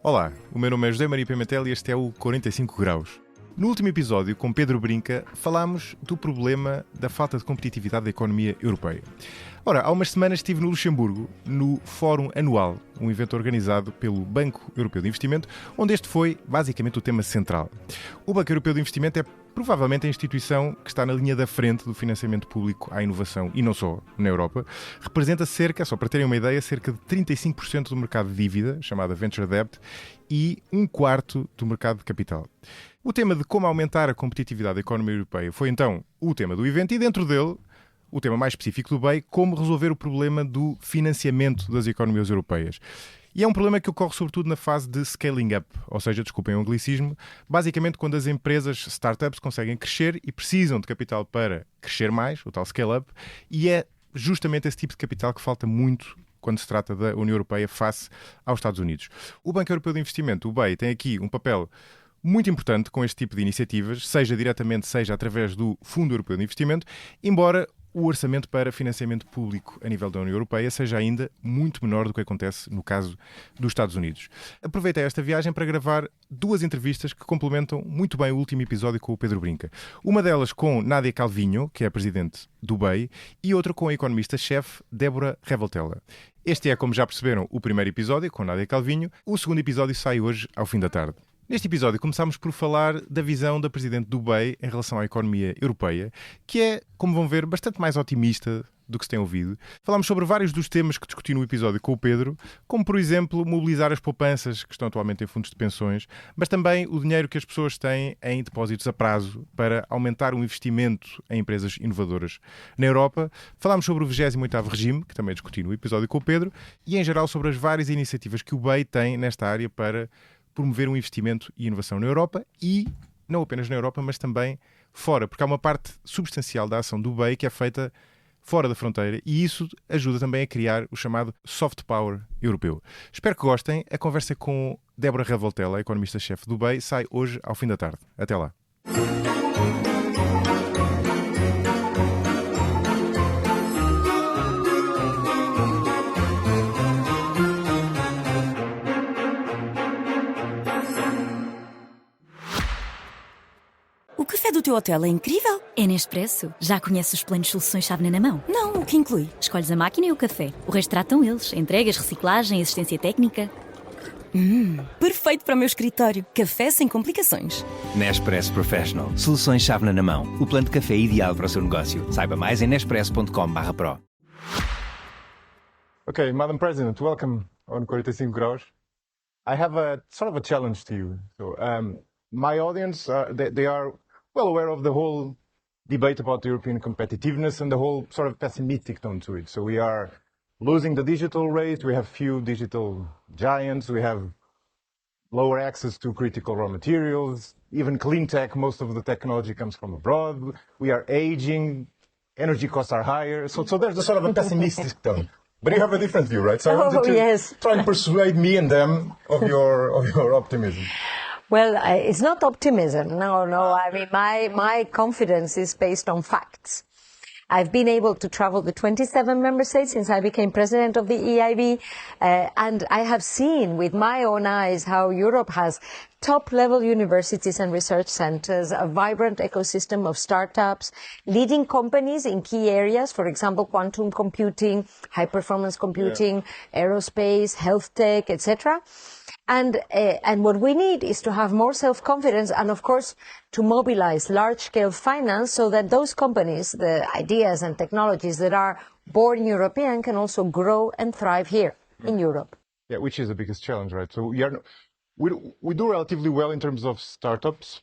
Olá, o meu nome é José Maria Pimentel e este é o 45 Graus. No último episódio, com Pedro Brinca, falámos do problema da falta de competitividade da economia europeia. Ora, há umas semanas estive no Luxemburgo, no Fórum Anual, um evento organizado pelo Banco Europeu de Investimento, onde este foi basicamente o tema central. O Banco Europeu de Investimento é provavelmente a instituição que está na linha da frente do financiamento público à inovação, e não só na Europa. Representa só para terem uma ideia, cerca de 35% do mercado de dívida, chamada Venture Debt, e um quarto do mercado de capital. O tema de como aumentar a competitividade da economia europeia foi então o tema do evento e dentro dele o tema mais específico do BEI, como resolver o problema do financiamento das economias europeias. E é um problema que ocorre sobretudo na fase de scaling up, ou seja, desculpem o anglicismo, basicamente quando as empresas, startups, conseguem crescer e precisam de capital para crescer mais, o tal scale up, e é justamente esse tipo de capital que falta muito quando se trata da União Europeia face aos Estados Unidos. O Banco Europeu de Investimento, o BEI, tem aqui um papel muito importante com este tipo de iniciativas, seja diretamente, seja através do Fundo Europeu de Investimento, embora o orçamento para financiamento público a nível da União Europeia seja ainda muito menor do que acontece no caso dos Estados Unidos. Aproveitei esta viagem para gravar duas entrevistas que complementam muito bem o último episódio com o Pedro Brinca. Uma delas com Nadia Calviño, que é a presidente do BEI, e outra com a economista-chefe Diretora-Geral. Este é, como já perceberam, o primeiro episódio com Nadia Calviño. O segundo episódio sai hoje ao fim da tarde. Neste episódio começámos por falar da visão da Presidente do BEI em relação à economia europeia, que é, como vão ver, bastante mais otimista do que se tem ouvido. Falámos sobre vários dos temas que discuti no episódio com o Pedro, como, por exemplo, mobilizar as poupanças que estão atualmente em fundos de pensões, mas também o dinheiro que as pessoas têm em depósitos a prazo para aumentar o investimento em empresas inovadoras na Europa. Falámos sobre o 28º regime, que também discuti no episódio com o Pedro, e, em geral, sobre as várias iniciativas que o BEI tem nesta área para promover um investimento e inovação na Europa e não apenas na Europa, mas também fora, porque há uma parte substancial da ação do BEI que é feita fora da fronteira e isso ajuda também a criar o chamado soft power europeu. Espero que gostem. A conversa com Débora Revoltella, a economista-chefe do BEI, sai hoje ao fim da tarde. Até lá. O café do teu hotel é incrível. É Nespresso. Já conheces os planos soluções-chave na mão? Não, o que inclui? Escolhes a máquina e o café. O resto tratam eles. Entregas, reciclagem, assistência técnica. Perfeito para o meu escritório. Café sem complicações. Nespresso Professional. Soluções-chave na mão. O plano de café ideal para o seu negócio. Saiba mais em nespresso.com/pro. Okay, Madam President, welcome on 45 Graus. I have a sort of a challenge to you. So, my audience, they are well aware of the whole debate about European competitiveness and the whole sort of pessimistic tone to it. So we are losing the digital race, we have few digital giants, we have lower access to critical raw materials, even clean tech, most of the technology comes from abroad, we are aging, energy costs are higher, so there's a sort of a pessimistic tone. But you have a different view, right? So I wanted to try and persuade me and them of your optimism. Well, it's not optimism. No. I mean, my confidence is based on facts. I've been able to travel to 27 member states since I became president of the EIB, and I have seen with my own eyes how Europe has top-level universities and research centers, a vibrant ecosystem of startups, leading companies in key areas, for example, quantum computing, high-performance computing, aerospace, health tech, etc. And what we need is to have more self-confidence and, of course, to mobilize large-scale finance so that those companies, the ideas and technologies that are born European can also grow and thrive here in Europe. Yeah, which is the biggest challenge, right? So we do relatively well in terms of startups,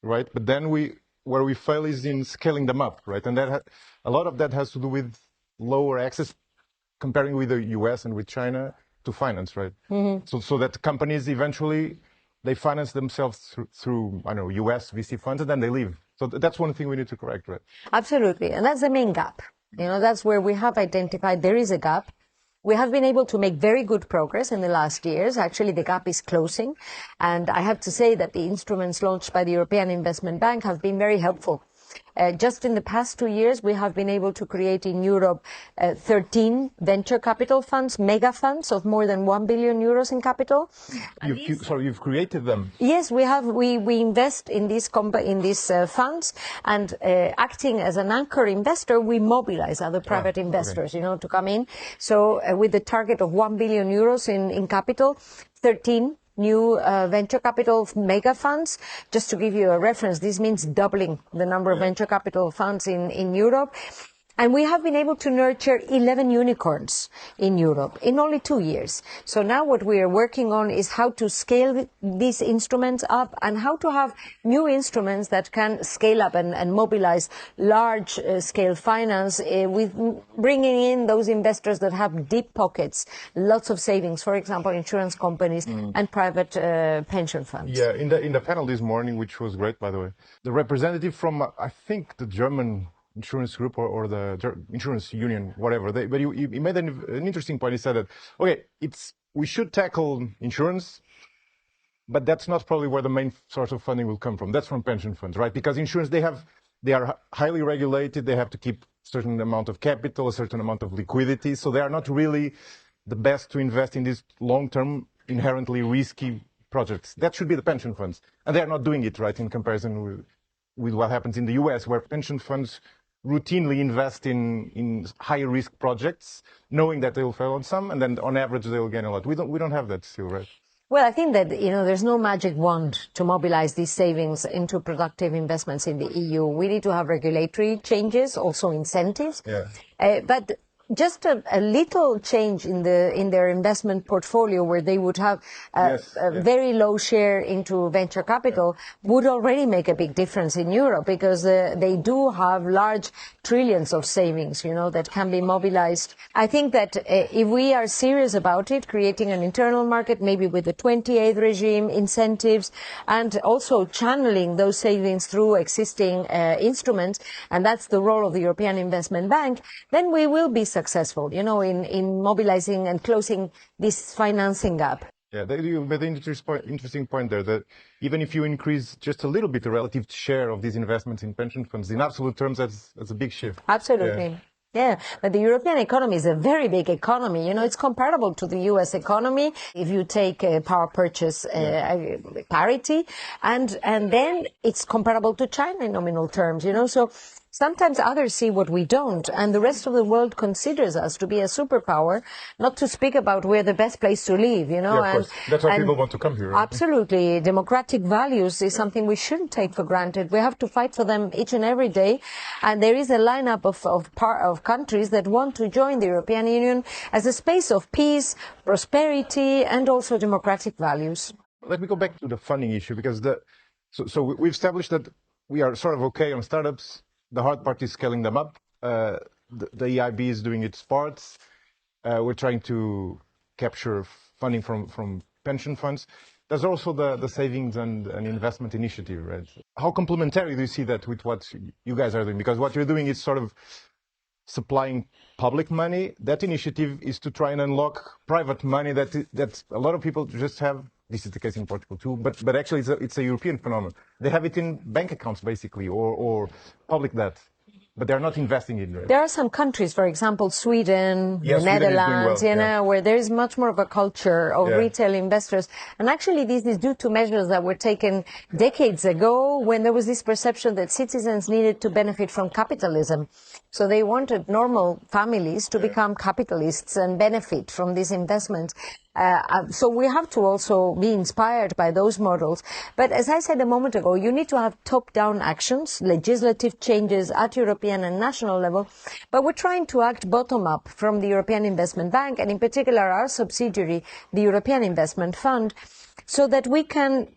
right? But then where we fail is in scaling them up, right? And a lot of that has to do with lower access, comparing with the US and with China, to finance, right? Mm-hmm. So that companies eventually, they finance themselves through I don't know, US VC funds, and then they leave. So that's one thing we need to correct, right? Absolutely, and that's the main gap. That's where we have identified there is a gap. We have been able to make very good progress in the last years. Actually, the gap is closing, and I have to say that the instruments launched by the European Investment Bank have been very helpful. Just in the past 2 years, we have been able to create in Europe 13 venture capital funds, mega funds of more than 1 billion euros in capital. You've created them? Yes, we have. We invest in these funds, and acting as an anchor investor, we mobilize other private investors, to come in. So with the target of 1 billion euros in capital, 13 new venture capital mega funds. Just to give you a reference, this means doubling the number of venture capital funds in Europe. And we have been able to nurture 11 unicorns in Europe in only 2 years. So now what we are working on is how to scale these instruments up and how to have new instruments that can scale up and mobilize large scale finance with bringing in those investors that have deep pockets, lots of savings, for example, insurance companies and private pension funds. Yeah, in the panel this morning, which was great, by the way, the representative from, I think, the German insurance group or the insurance union, whatever. But he made an interesting point. He said that, okay, we should tackle insurance, but that's not probably where the main source of funding will come from. That's from pension funds, right? Because insurance, they are highly regulated. They have to keep a certain amount of capital, a certain amount of liquidity. So they are not really the best to invest in these long-term, inherently risky projects. That should be the pension funds. And they are not doing it, right, in comparison with what happens in the US, where pension funds routinely invest in high-risk projects, knowing that they will fail on some, and then on average they will gain a lot. We don't have that still, right? Well, I think that, there's no magic wand to mobilize these savings into productive investments in the EU. We need to have regulatory changes, also incentives. Yeah. But just a little change in their investment portfolio, where they would have a very low share into venture capital, would already make a big difference in Europe, because they do have large trillions of savings, that can be mobilized. I think that if we are serious about it, creating an internal market, maybe with the 28th regime, incentives, and also channeling those savings through existing instruments, and that's the role of the European Investment Bank, then we will be successful, in mobilizing and closing this financing gap. Yeah, you made an interesting point there, that even if you increase just a little bit the relative share of these investments in pension funds, in absolute terms, that's a big shift. Absolutely. Yeah, but the European economy is a very big economy. It's comparable to the US economy if you take power purchase parity, and then it's comparable to China in nominal terms, So sometimes others see what we don't, and the rest of the world considers us to be a superpower, not to speak about we're the best place to live, Yeah, of course. That's why people want to come here. Right? Absolutely. Democratic values is something we shouldn't take for granted. We have to fight for them each and every day. And there is a lineup of countries that want to join the European Union as a space of peace, prosperity, and also democratic values. Let me go back to the funding issue, because so we've established that we are sort of okay on startups. The hard part is scaling them up. The EIB is doing its parts. We're trying to capture funding from pension funds. There's also the savings and investment initiative, right? How complementary do you see that with what you guys are doing? Because what you're doing is sort of supplying public money. That initiative is to try and unlock private money that a lot of people just have. This is the case in Portugal too, but actually it's a European phenomenon. They have it in bank accounts basically, or public debt, but they're not investing in it. There are some countries, for example, Sweden, the Netherlands, where there is much more of a culture of retail investors. And actually this is due to measures that were taken decades ago, when there was this perception that citizens needed to benefit from capitalism. So they wanted normal families to become capitalists and benefit from these investments. So we have to also be inspired by those models. But as I said a moment ago, you need to have top-down actions, legislative changes at European and national level. But we're trying to act bottom-up from the European Investment Bank, and in particular our subsidiary, the European Investment Fund, so that we can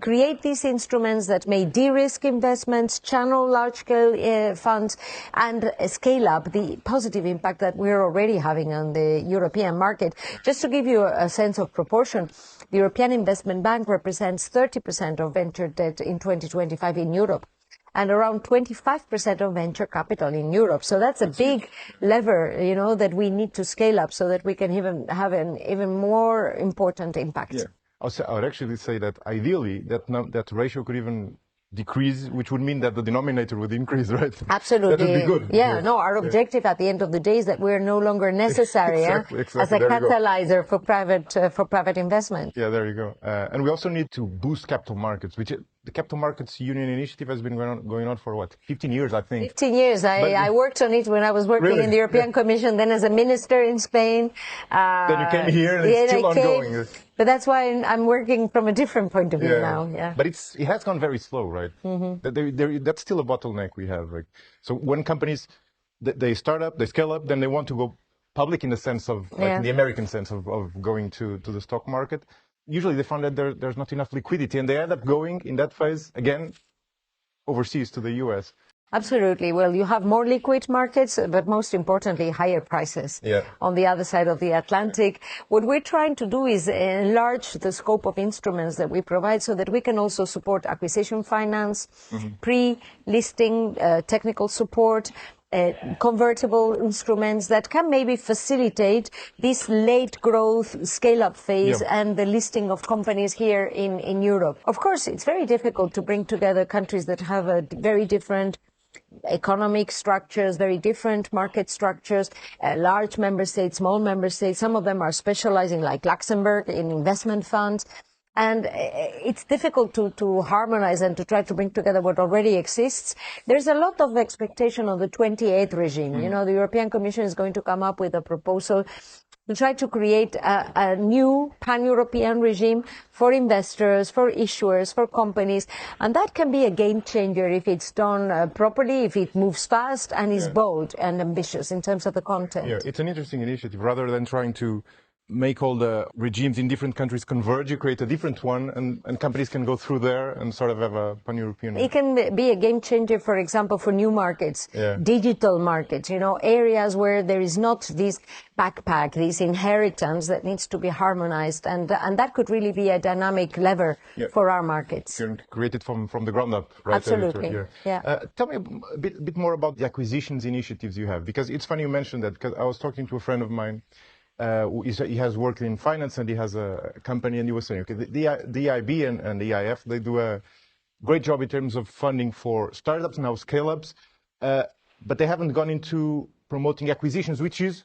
create these instruments that may de-risk investments, channel large-scale funds, and scale up the positive impact that we're already having on the European market. Just to give you a sense of proportion, the European Investment Bank represents 30% of venture debt in 2025 in Europe, and around 25% of venture capital in Europe. So that's a big lever, that we need to scale up so that we can even have an even more important impact. Yeah. I would actually say that ideally that ratio could even decrease, which would mean that the denominator would increase, right? Absolutely. That would be good. Yeah, no, our objective at the end of the day is that we're no longer necessary exactly. as a catalyzer for private investment. Yeah, there you go. And we also need to boost capital markets, which the Capital Markets Union initiative has been going on for what, 15 years, I think. 15 years. I worked on it when I was working in the European Commission, then as a minister in Spain. Then you came here and it's still ongoing. But that's why I'm working from a different point of view now. Yeah. But it has gone very slow, right? Mm-hmm. That's still a bottleneck we have. Like, so when companies, they start up, they scale up, then they want to go public in the sense of, like in the American sense of going to the stock market. Usually they found that there's not enough liquidity, and they end up going in that phase again overseas to the US. Absolutely. Well, you have more liquid markets, but most importantly, higher prices on the other side of the Atlantic. What we're trying to do is enlarge the scope of instruments that we provide so that we can also support acquisition finance, pre-listing technical support, convertible instruments that can maybe facilitate this late growth scale-up phase and the listing of companies here in Europe. Of course, it's very difficult to bring together countries that have a very different economic structures, very different market structures, large member states, small member states. Some of them are specializing, like Luxembourg, in investment funds. And it's difficult to harmonize and to try to bring together what already exists. There's a lot of expectation on the 28th regime. You know, the European Commission is going to come up with a proposal to try to create a new pan-European regime for investors, for issuers, for companies. And that can be a game changer if it's done properly, if it moves fast and is bold and ambitious in terms of the content. Yeah, it's an interesting initiative. Rather than trying to make all the regimes in different countries converge, you create a different one, and companies can go through there and sort of have a pan-European one. It can be a game changer, for example, for new markets, digital markets, you know, areas where there is not this backpack, this inheritance that needs to be harmonized, and that could really be a dynamic lever for our markets. You can create it from the ground up, right? Absolutely. Tell me a bit more about the acquisitions initiatives you have, because it's funny you mentioned that, because I was talking to a friend of mine. He has worked in finance and he has a company, and he was saying, okay, the EIB and the EIF, they do a great job in terms of funding for startups, now scale-ups, but they haven't gone into promoting acquisitions, which is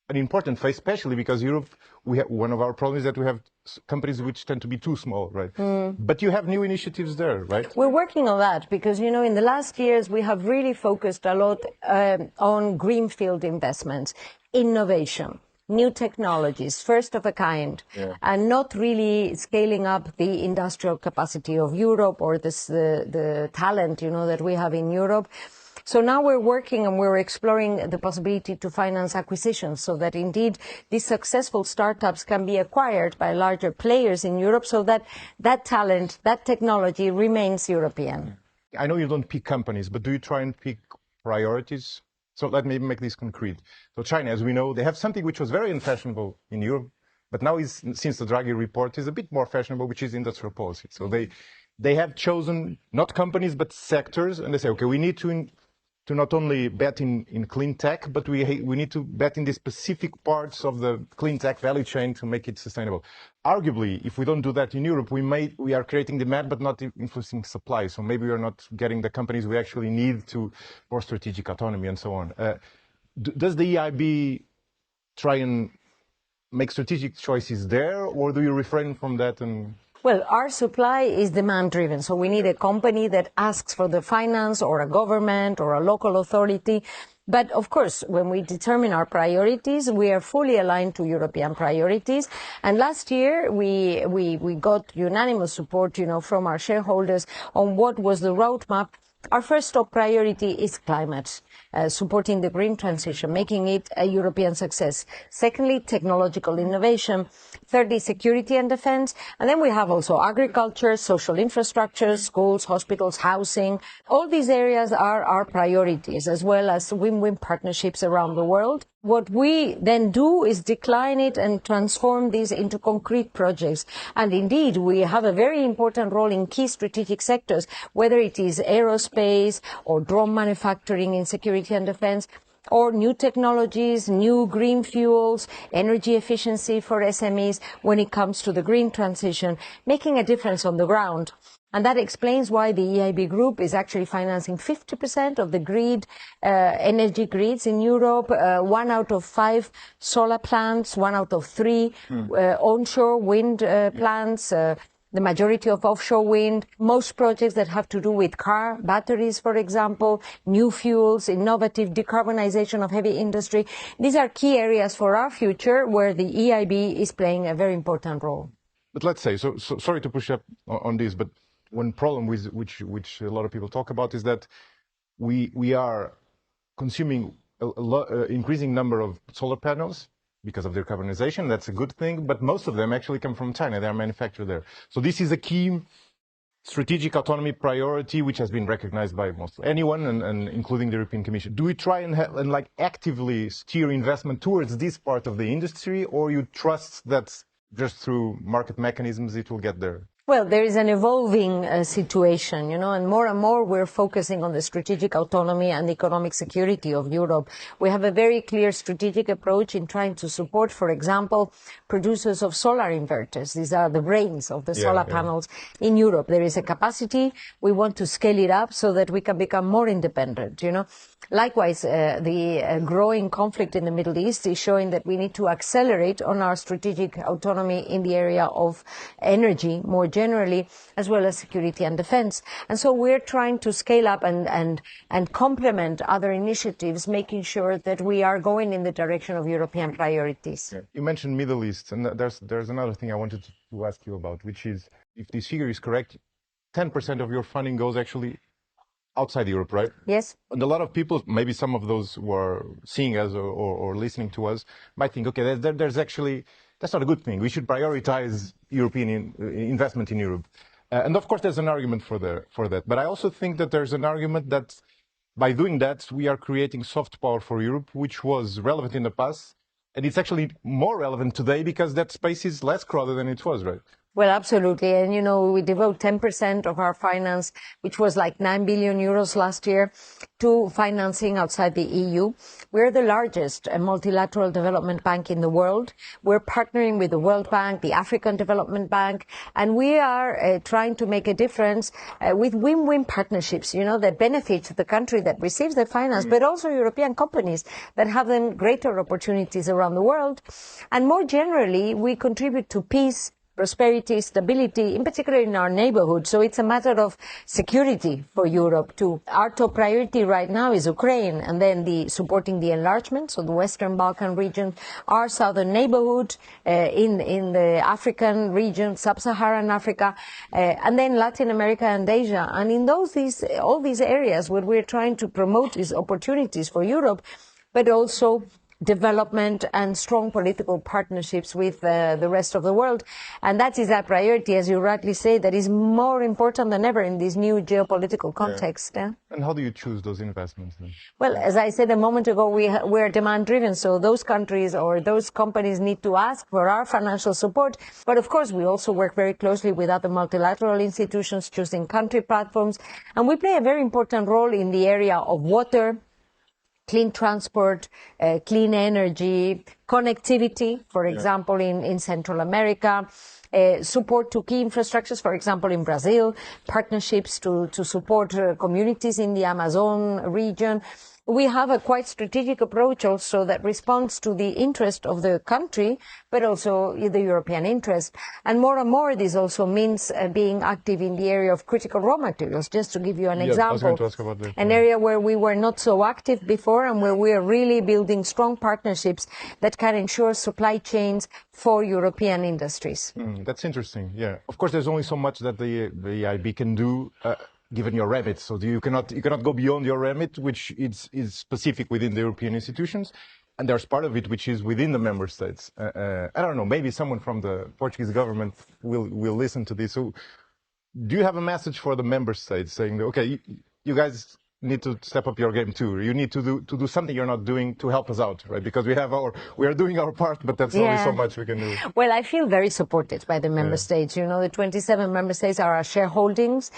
an important phase, especially because Europe, one of our problems is that we have companies which tend to be too small, right? But you have new initiatives there, right? We're working on that because, you know, in the last years, we have really focused a lot on greenfield investments, innovation, new technologies, first of a kind, and not really scaling up the industrial capacity of Europe or the talent, you know, that we have in Europe. So now we're working and we're exploring the possibility to finance acquisitions so that indeed these successful startups can be acquired by larger players in Europe so that that talent, that technology remains European. I know you don't pick companies, but do you try and pick priorities? So let me make this concrete. So China, as we know, they have something which was very unfashionable in Europe, but now since the Draghi report is a bit more fashionable, which is industrial policy. So they have chosen not companies, but sectors, and they say, okay, we need to not only bet in clean tech, but we need to bet in the specific parts of the clean tech value chain to make it sustainable. Arguably, if we don't do that in Europe, we are creating demand, but not influencing supply. So maybe we are not getting the companies we actually need for strategic autonomy and so on. Does the EIB try and make strategic choices there, or do you refrain from that? Well, our supply is demand-driven, so we need a company that asks for the finance, or a government, or a local authority. But of course, when we determine our priorities, we are fully aligned to European priorities. And last year, we got unanimous support, you know, from our shareholders on what was the roadmap. Our first top priority is climate, supporting the green transition, making it a European success. Secondly, technological innovation. Thirdly, security and defense. And then we have also agriculture, social infrastructure, schools, hospitals, housing. All these areas are our priorities, as well as win-win partnerships around the world. What we then do is decline it and transform these into concrete projects. And indeed, we have a very important role in key strategic sectors, whether it is aerospace or drone manufacturing in security and defense. or new technologies, new green fuels, energy efficiency for SMEs when it comes to the green transition, making a difference on the ground. And that explains why the EIB group is actually financing 50% of the energy grids in Europe, 1 out of 5 solar plants, 1 out of 3 onshore wind plants, the majority of offshore wind, most projects that have to do with car batteries, for example, new fuels, innovative decarbonization of heavy industry. These are key areas for our future where the EIB is playing a very important role. But let's say, so sorry to push up on this, but one problem with which a lot of people talk about is that we are consuming increasing number of solar panels because of their decarbonization. That's a good thing, but most of them actually come from China. They are manufactured there. So this is a key strategic autonomy priority, which has been recognized by most anyone, and including the European Commission. Do we try and like actively steer investment towards this part of the industry, or you trust that just through market mechanisms it will get there? Well, there is an evolving situation, and more we're focusing on the strategic autonomy and economic security of Europe. We have a very clear strategic approach in trying to support, for example, producers of solar inverters. These are the brains of the solar panels in Europe. There is a capacity. We want to scale it up so that we can become more independent, Likewise, the growing conflict in the Middle East is showing that we need to accelerate on our strategic autonomy in the area of energy more generally, as well as security and defense. And so we're trying to scale up and complement other initiatives, making sure that we are going in the direction of European priorities. Yeah. You mentioned Middle East, and there's another thing I wanted to ask you about, which is, if this figure is correct, 10% of your funding goes actually outside Europe, right? Yes. And a lot of people, maybe some of those who are seeing us or listening to us, might think, okay, there's actually, that's not a good thing. We should prioritize European investment in Europe. And of course, there's an argument for that. But I also think that there's an argument that by doing that, we are creating soft power for Europe, which was relevant in the past. And it's actually more relevant today because that space is less crowded than it was, right? Well, absolutely. And, we devote 10% of our finance, which was like 9 billion euros last year, to financing outside the EU. We're the largest multilateral development bank in the world. We're partnering with the World Bank, the African Development Bank, and we are trying to make a difference with win-win partnerships, that benefit the country that receives the finance, but also European companies that have then greater opportunities around the world. And more generally, we contribute to peace, prosperity, stability, in particular in our neighborhood. So it's a matter of security for Europe too. Our top priority right now is Ukraine, and then supporting the enlargement, so the Western Balkan region, our southern neighborhood, in the African region, sub-Saharan Africa, and then Latin America and Asia. And in all these areas where we're trying to promote these opportunities for Europe, but also development and strong political partnerships with the rest of the world. And that is our priority, as you rightly say, that is more important than ever in this new geopolitical context. Yeah. And how do you choose those investments then? Well, as I said a moment ago, we're demand driven, so those countries or those companies need to ask for our financial support. But of course, we also work very closely with other multilateral institutions, choosing country platforms, and we play a very important role in the area of water, clean transport, clean energy, connectivity, for example, in Central America, support to key infrastructures, for example, in Brazil, partnerships to support communities in the Amazon region. We have a quite strategic approach also that responds to the interest of the country, but also the European interest. And more, this also means being active in the area of critical raw materials. Just to give you an example, I was going to ask about that. An area where we were not so active before and where we are really building strong partnerships that can ensure supply chains for European industries. That's interesting, yeah. Of course, there's only so much that the EIB can do, given your remit. So you cannot go beyond your remit, which is specific within the European institutions. And there's part of it which is within the member states. I don't know, maybe someone from the Portuguese government will listen to this. So do you have a message for the member states saying, okay, you guys need to step up your game too. You need to do something you're not doing to help us out, right? Because we are doing our part, but that's only so much we can do. Well, I feel very supported by the member states. You know, the 27 member states are our shareholders,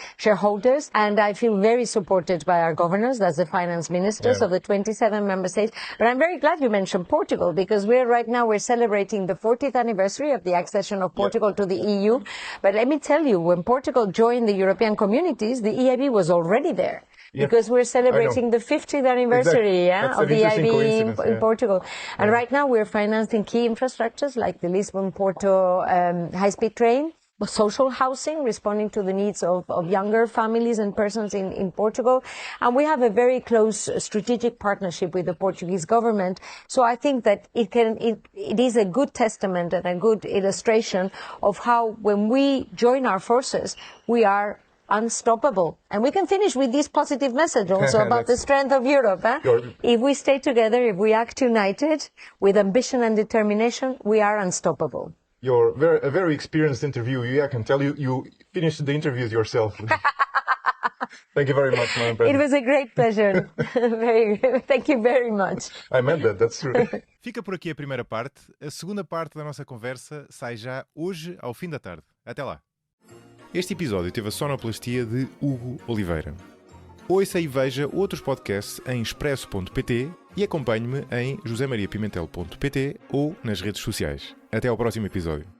and I feel very supported by our governors, that's the finance ministers of the 27 member states. But I'm very glad you mentioned Portugal, because we're celebrating the 40th anniversary of the accession of Portugal to the EU. But let me tell you, when Portugal joined the European communities, the EIB was already there. Because we're celebrating the 50th anniversary of the EIB in Portugal. And right now we're financing key infrastructures like the Lisbon-Porto high-speed train, social housing, responding to the needs of younger families and persons in Portugal. And we have a very close strategic partnership with the Portuguese government. So I think that it is a good testament and a good illustration of how when we join our forces, we are unstoppable. And we can finish with this positive message also about the strength of Europe. If we stay together, if we act united with ambition and determination, we are unstoppable. You're a very experienced interviewer. I can tell you finished the interviews yourself. Thank you very much, Madam President. It was a great pleasure. Thank you very much. I meant that's true. Fica por aqui a primeira parte. A segunda parte da nossa conversa sai já hoje ao fim da tarde. Até lá. Este episódio teve a sonoplastia de Hugo Oliveira. Ouça e veja outros podcasts em expresso.pt e acompanhe-me em josemariapimentel.pt ou nas redes sociais. Até ao próximo episódio.